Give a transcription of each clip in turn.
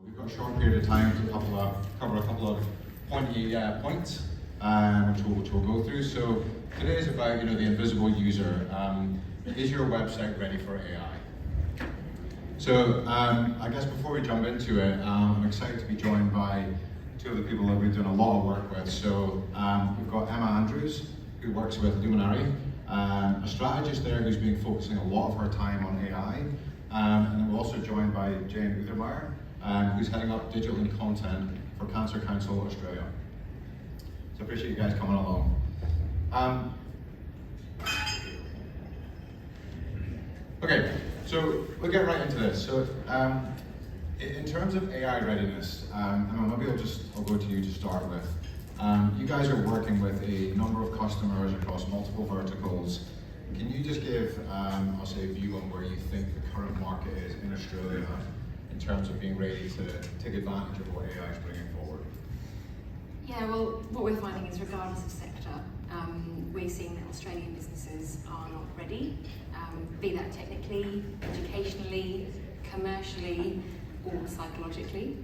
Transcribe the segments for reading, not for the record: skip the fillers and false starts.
We've got a short period of time to cover a couple of pointy points, which we'll go through. So today is about the invisible user. Is your website ready for AI? So I guess before we jump into it, I'm excited to be joined by two of the people that we've done a lot of work with. So we've got Emma Andrews, who works with Luminary, a strategist there who's been focusing a lot of her time on AI. And then we're also joined by Jane Utermeyer, who's heading up digital and content for Cancer Council Australia. So I appreciate you guys coming along. Okay, so we'll get right into this. So in terms of AI readiness, and maybe I'll go to you to start with. You guys are working with a number of customers across multiple verticals. Can you just give I'll say a view on where you think the current market is in Australia in terms of being ready to take advantage of what AI is bringing forward? Yeah, well, what we're finding is regardless of sector, we're seeing that Australian businesses are not ready, be that technically, educationally, commercially, or psychologically.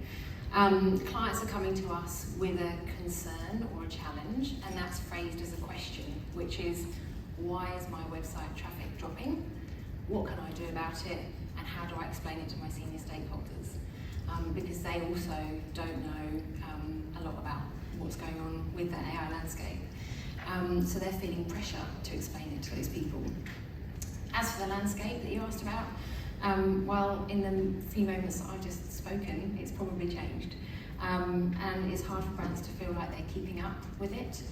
Clients are coming to us with a concern or a challenge, and that's phrased as a question, which is, why is my website traffic dropping? What can I do about it? And how do I explain it to my senior stakeholders? Because they also don't know a lot about what's going on with the AI landscape. So they're feeling pressure to explain it to those people. As for the landscape that you asked about, well, in the few moments that I've just spoken, it's probably changed. And it's hard for brands to feel like they're keeping up with it.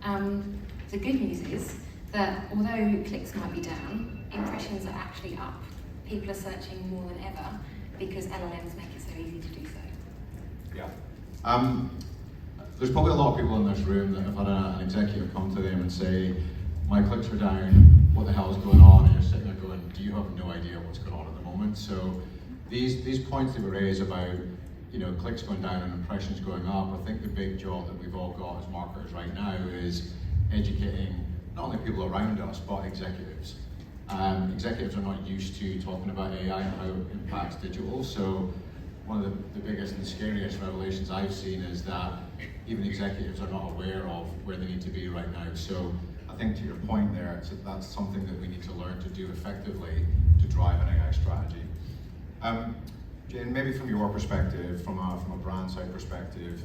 The good news is that although clicks might be down, impressions are actually up. People are searching more than ever because LLMs make it so easy to do so. Yeah. There's probably a lot of people in this room that have had an executive come to them and say, my clicks are down, what the hell is going on? And you're sitting there going, do you have no idea what's going on at the moment? So these points that we raise about clicks going down and impressions going up, I think the big job that we've all got as marketers right now is educating not only people around us, but executives. Executives are not used to talking about AI and how it impacts digital. So one of the biggest and scariest revelations I've seen is that even executives are not aware of where they need to be right now. So I think to your point there, that's something that we need to learn to do effectively to drive an AI strategy. Jane, maybe from your perspective, from a brand side perspective,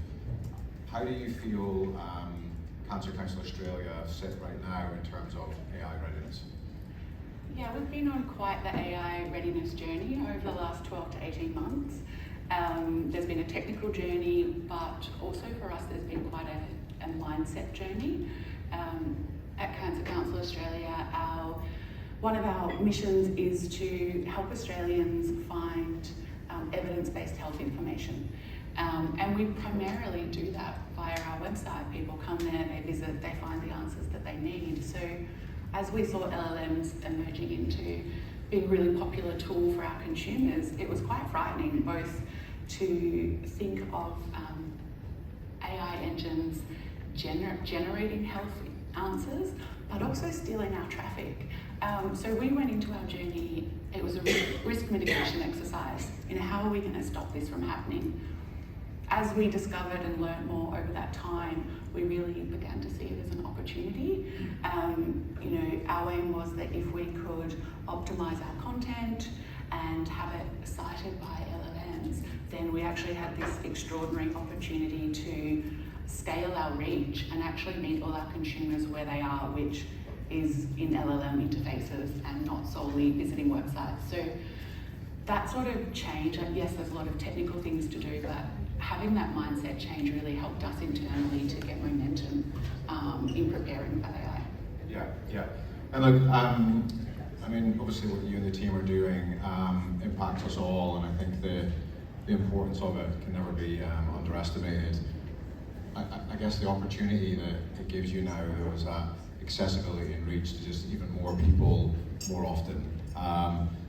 how do you feel Cancer Council Australia sit right now in terms of AI readiness? Yeah, we've been on quite the AI readiness journey over the last 12 to 18 months. There's been a technical journey, but also for us there's been quite a mindset journey. At Cancer Council Australia, one of our missions is to help Australians find evidence-based health information. And we primarily do that via our website. People come there, they visit, they find the answers that they need. So as we saw LLMs emerging into being a really popular tool for our consumers, it was quite frightening both to think of AI engines generating health answers, but also stealing our traffic. So we went into our journey, it was a risk mitigation exercise. How are we going to stop this from happening? As we discovered and learned more over that time, we really began to see it as an opportunity. Our aim was that if we could optimize our content and have it cited by LLMs, then we actually had this extraordinary opportunity to scale our reach and actually meet all our consumers where they are, which is in LLM interfaces and not solely visiting websites. So that sort of change, and yes, there's a lot of technical things to do, but having that mindset change really helped us internally to get momentum in preparing for AI. Yeah. And look, obviously what you and the team are doing impacts us all, and I think the importance of it can never be underestimated. I guess the opportunity that it gives you now, though, is that accessibility and reach to just even more people more often.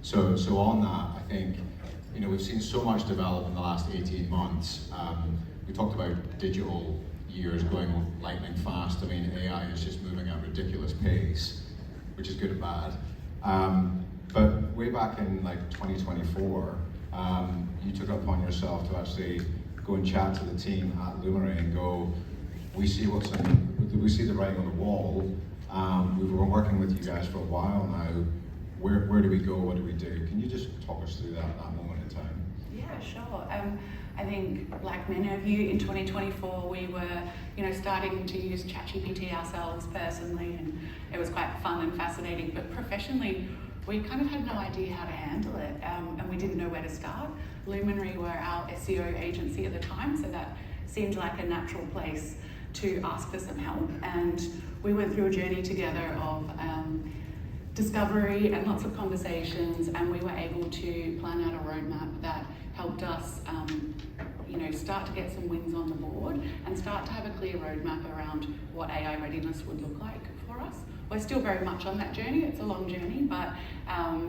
So on that, I think we've seen so much develop in the last 18 months. We talked about digital years going lightning fast. AI is just moving at a ridiculous pace, which is good and bad. But way back in 2024, you took it upon yourself to actually go and chat to the team at Luminary and go, we see we see the writing on the wall. We've been working with you guys for a while now. Where do we go? What do we do? Can you just talk us through that moment in time? Yeah, sure. I think, like many of you, in 2024, we were, starting to use ChatGPT ourselves personally, and it was quite fun and fascinating. But professionally, we kind of had no idea how to handle it, and we didn't know where to start. Luminary were our SEO agency at the time, so that seemed like a natural place to ask for some help. And we went through a journey together of discovery and lots of conversations, and we were able to plan out a roadmap that helped us start to get some wins on the board and start to have a clear roadmap around what AI readiness would look like for us. We're still very much on that journey. It's a long journey, but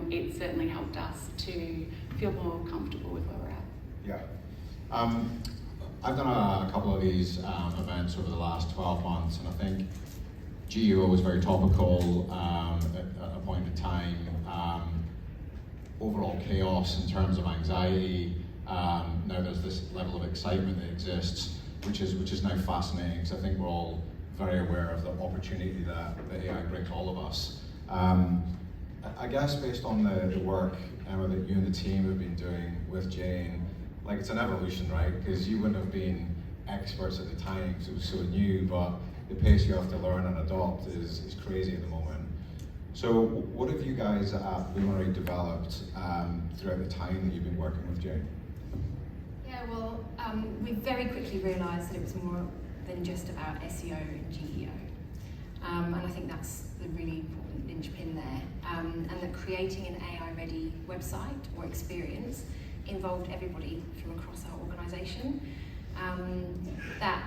it certainly helped us to feel more comfortable with where we're at. Yeah. I've done a couple of these events over the last 12 months, and I think GEO was very topical at a point in time. Overall chaos in terms of anxiety. Now there's this level of excitement that exists, which is now fascinating, because I think we're all very aware of the opportunity that AI brings all of us. I guess based on the work, Emma, that you and the team have been doing with Jane, like, it's an evolution, right? Because you wouldn't have been experts at the time because it was so new, but the pace you have to learn and adopt is crazy at the moment. So what have you guys at Luminary developed throughout the time that you've been working with Jane? Yeah, well, we very quickly realised that it was more than just about SEO and GEO. And I think that's the really important linchpin there. And that creating an AI-ready website or experience involved everybody from across our organisation. That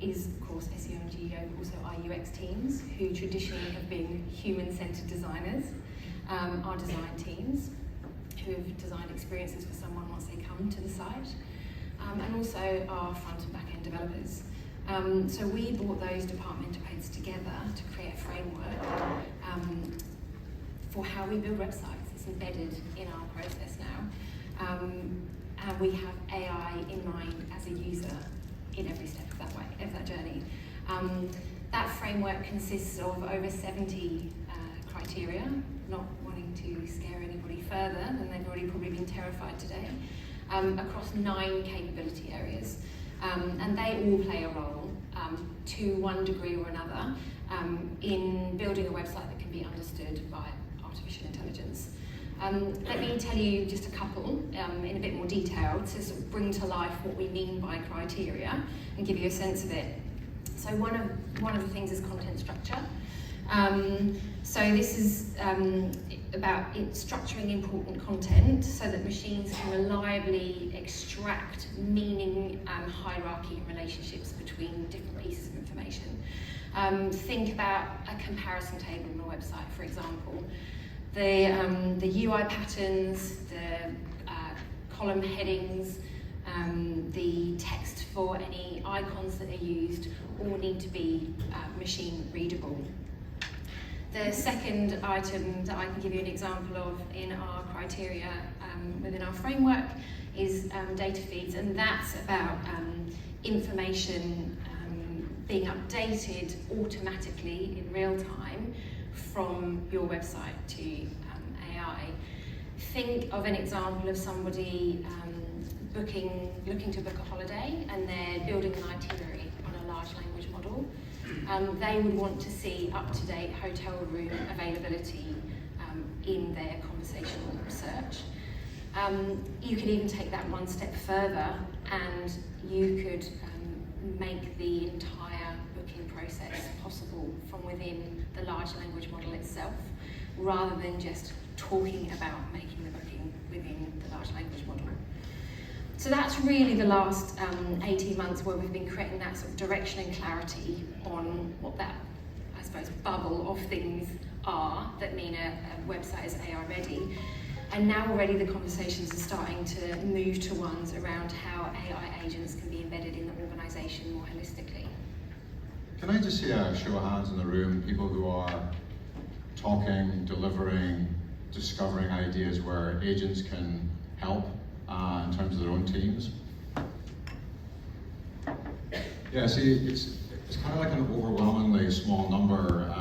is, of course, SEO and GEO, but also our UX teams, who traditionally have been human-centred designers, our design teams, who have designed experiences for someone once they come to the site, and also our front and back-end developers. So we brought those departmental heads together to create a framework for how we build websites. It's embedded in our process now. And we have AI in mind as a user in every step of that journey. That framework consists of over 70 criteria, not wanting to scare anybody further than they've already probably been terrified today, across 9 capability areas. And they all play a role, to one degree or another, in building a website that can be understood by artificial intelligence. Let me tell you just a couple in a bit more detail to sort of bring to life what we mean by criteria and give you a sense of it. So one of the things is content structure. So this is about structuring important content so that machines can reliably extract meaning, hierarchy and relationships between different pieces of information. Think about a comparison table on a website, for example. The UI patterns, the column headings, the text for any icons that are used all need to be machine readable. The second item that I can give you an example of in our criteria within our framework is data feeds, and that's about information being updated automatically in real time from your website to AI. Think of an example of somebody looking to book a holiday, and they're building an itinerary on a large language model. They would want to see up-to-date hotel room availability in their conversational search. You could even take that one step further, and you could make the entire booking process possible from within the large language model itself, rather than just talking about making the booking within the large language model. So that's really the last 18 months where we've been creating that sort of direction and clarity on what that, I suppose, bubble of things are that mean a website is AI ready. And now already the conversations are starting to move to ones around how AI agents can be embedded in the organisation more holistically. Can I just see a show of hands in the room, people who are talking, delivering, discovering ideas where agents can help in terms of their own teams. Yeah, see, it's kind of like an overwhelmingly small number,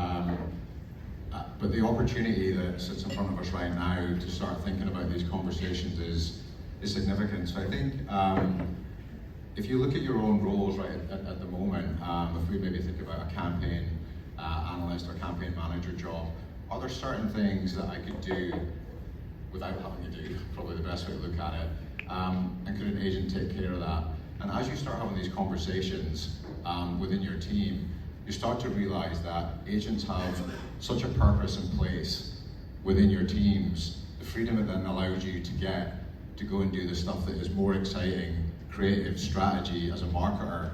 but the opportunity that sits in front of us right now to start thinking about these conversations is significant. So I think if you look at your own roles right at the moment, if we maybe think about a campaign analyst or campaign manager job, are there certain things that I could do without having to do, probably the best way to look at it, and could an agent take care of that? And as you start having these conversations within your team, you start to realize that agents have such a purpose in place within your teams. The freedom it then allows you to get to go and do the stuff that is more exciting, creative strategy as a marketer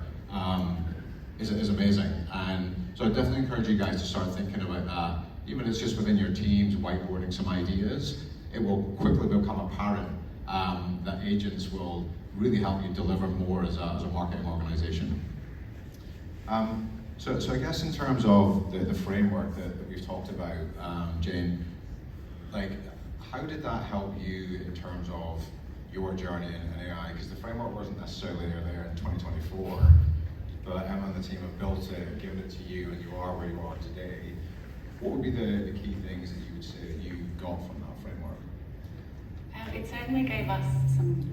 is amazing. And so I definitely encourage you guys to start thinking about that. Even if it's just within your teams, whiteboarding some ideas, it will quickly become apparent that agents will really help you deliver more as a marketing organization. So I guess in terms of the framework that we've talked about, Jane, like how did that help you in terms of your journey in AI? Because the framework wasn't necessarily there in 2024, but Emma and the team have built it, given it to you, and you are where you are today. What would be the key things that you would say that you got from that framework? It certainly gave us some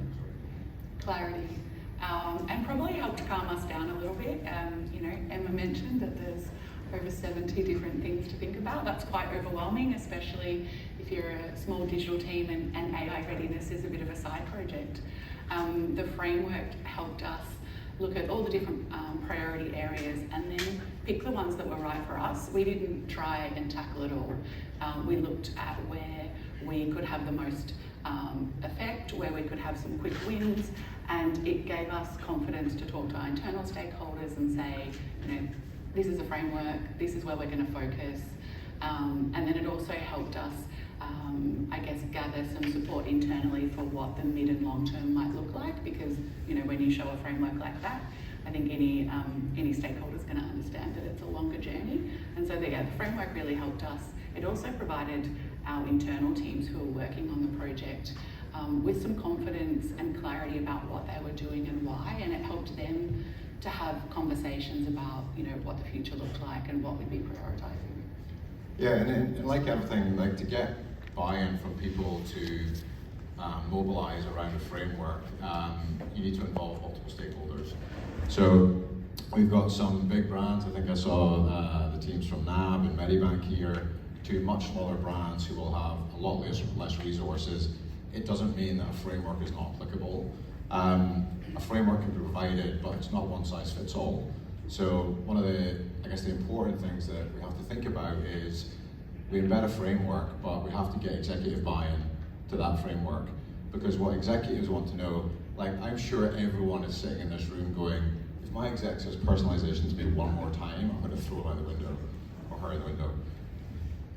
clarity and probably helped calm us down a little bit. Emma mentioned that there's over 70 different things to think about. That's quite overwhelming, especially if you're a small digital team and AI readiness is a bit of a side project. The framework helped us look at all the different priority areas and then pick the ones that were right for us. We didn't try and tackle it all. We looked at where we could have the most effect, where we could have some quick wins, and it gave us confidence to talk to our internal stakeholders and say, this is a framework, this is where we're going to focus. And then it also helped us, gather some support internally for what the mid and long term might look like, because when you show a framework like that, I think any stakeholder is going to understand that it's a longer journey. And so the framework really helped us. It also provided our internal teams who are working on the project with some confidence and clarity about what they were doing and why, and it helped them to have conversations about what the future looked like and what we'd be prioritizing. Yeah, and like everything, like to get buy-in from people to mobilize around a framework, you need to involve multiple stakeholders. So we've got some big brands. I think I saw the teams from NAB and Medibank here, to much smaller brands who will have a lot less resources. It doesn't mean that a framework is not applicable. A framework can be provided, but it's not one size fits all. So one of the important things that we have to think about is we embed a framework, but we have to get executive buy-in to that framework. Because what executives want to know, like I'm sure everyone is sitting in this room going, if my exec says personalization to me one more time, I'm going to throw it out the window, or her out the window.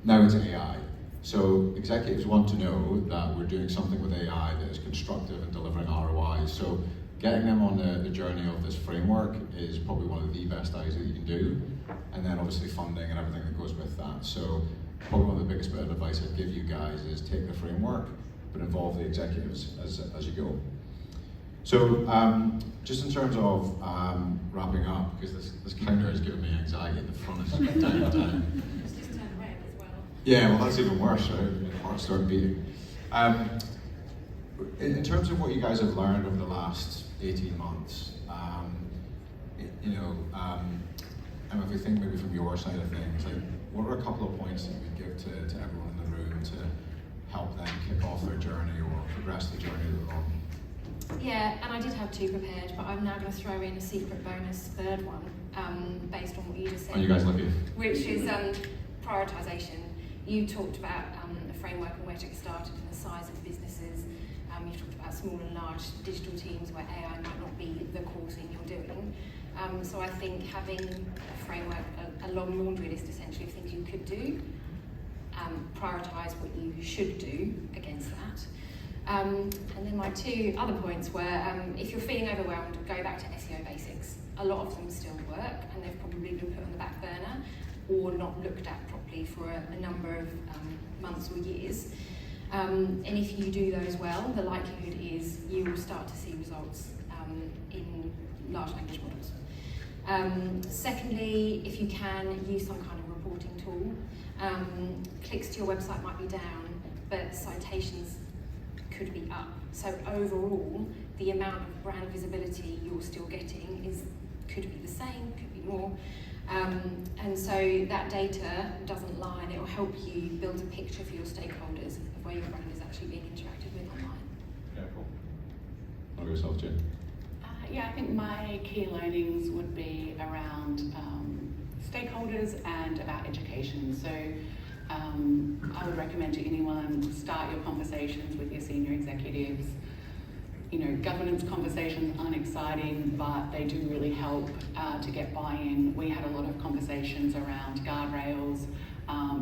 Now it's AI. So executives want to know that we're doing something with AI that is constructive and delivering ROI. So getting them on the journey of this framework is probably one of the best things that you can do. And then obviously funding and everything that goes with that. So probably one of the biggest bit of advice I'd give you guys is take the framework, but involve the executives as you go. So just in terms of wrapping up, because this counter is giving me anxiety at the front, it's down. It's just turned red as well. Yeah, well that's even worse, right? My heart started beating. In terms of what you guys have learned over the last 18 months, and if we think maybe from your side of things, like what are a couple of points that you would give to everyone in the room to help them kick off their journey or progress the journey that they're on? Yeah, and I did have two prepared, but I'm now going to throw in a secret bonus third one, based on what you just said. Are you guys lucky? Which is prioritisation. You talked about the framework and where to get started and the size of businesses. You've talked about small and large digital teams where AI might not be the core thing you're doing. So I think having a framework, a long laundry list essentially of things you could do, prioritise what you should do against that. And then my two other points were, if you're feeling overwhelmed, go back to SEO basics. A lot of them still work and they've probably been put on the back burner or not looked at properly for a number of months or years. And if you do those well, the likelihood is you will start to see results in large language models. Secondly, if you can, use some kind of reporting tool. Clicks to your website might be down, but citations could be up. So overall, the amount of brand visibility you're still getting could be the same, could be more. And so that data doesn't lie, and it will help you build a picture for your stakeholders of where your brand is actually being interacted with online. Yeah, cool. What about yourself, Jen? Yeah, I think my key learnings would be around stakeholders and about education. So I would recommend to anyone, start your conversations with your senior executives. You know, governance conversations aren't exciting, but they do really help to get buy-in. We had a lot of conversations around guardrails,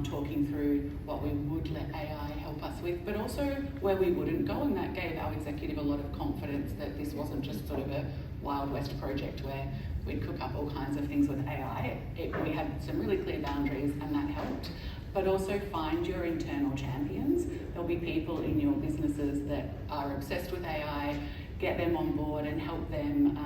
talking through what we would let AI help us with, but also where we wouldn't go, and that gave our executive a lot of confidence that this wasn't just sort of a Wild West project where we'd cook up all kinds of things with AI. We had some really clear boundaries, and that helped. But also find your internal champions. There'll be people in your businesses that are obsessed with AI, get them on board and help them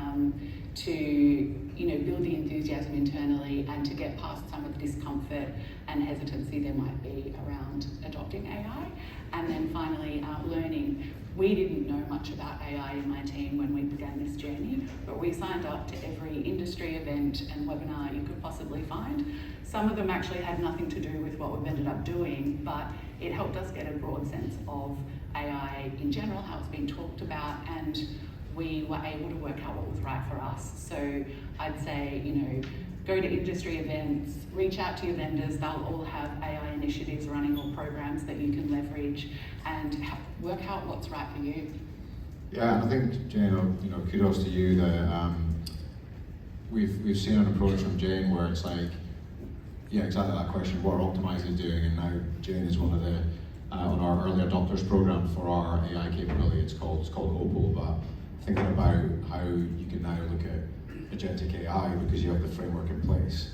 to build the enthusiasm internally and to get past some of the discomfort and hesitancy there might be around adopting AI. And then finally, learning. We didn't know much about AI in my team when we began this journey, but we signed up to every industry event and webinar you could possibly find. Some of them actually had nothing to do with what we've ended up doing, but it helped us get a broad sense of AI in general, how it's been talked about, and we were able to work out what was right for us. So I'd say, go to industry events, reach out to your vendors. They'll all have AI initiatives running or programs that you can leverage, and work out what's right for you. Yeah, and I think, Jane, kudos to you that we've seen an approach from Jane where it's like, yeah, exactly that question, what are Optimize doing? And now Jane is one of the, on our early adopters program for our AI capability, it's called Opal, but thinking about how you can now look at agentic AI because you have the framework in place.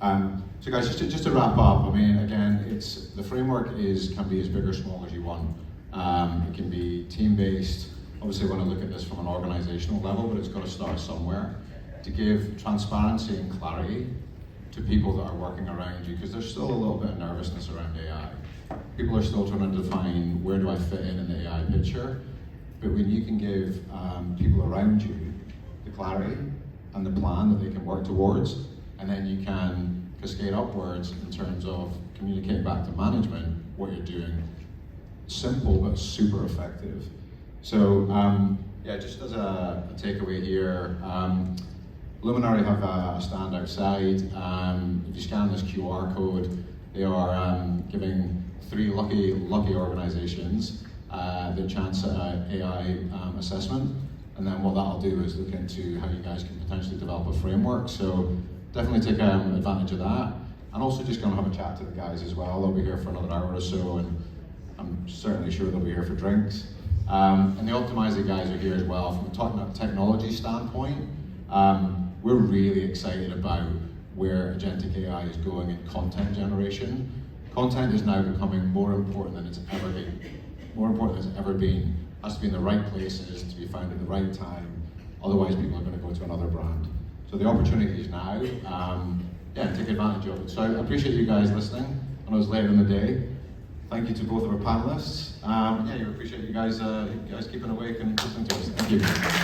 So guys, just to wrap up, I mean, again, the framework can be as big or small as you want. It can be team-based. Obviously, we want to look at this from an organizational level, but it's got to start somewhere to give transparency and clarity to people that are working around you, because there's still a little bit of nervousness around AI. People are still trying to define where do I fit in the AI picture, but when you can give people around you the clarity and the plan that they can work towards, and then you can cascade upwards in terms of communicating back to management what you're doing. Simple but super effective. So yeah, just as a takeaway here, Luminary have a stand outside. If you scan this QR code, they are giving 3 lucky organizations the chance at an AI assessment. And then what that'll do is look into how you guys can potentially develop a framework. So definitely take advantage of that. And also just going to have a chat to the guys as well. They'll be here for another hour or so, and I'm certainly sure they'll be here for drinks. And the Optimize guys are here as well. From a technology standpoint, we're really excited about where agentic AI is going in content generation. Content is now becoming more important than it's ever been. More important than it's ever been. It has to be in the right places, to be found at the right time. Otherwise, people are going to go to another brand. So the opportunity is now. Yeah, take advantage of it. So I appreciate you guys listening. I know it's later in the day. Thank you to both of our panelists. Yeah, we appreciate you guys keeping awake and listening to us. Thank you.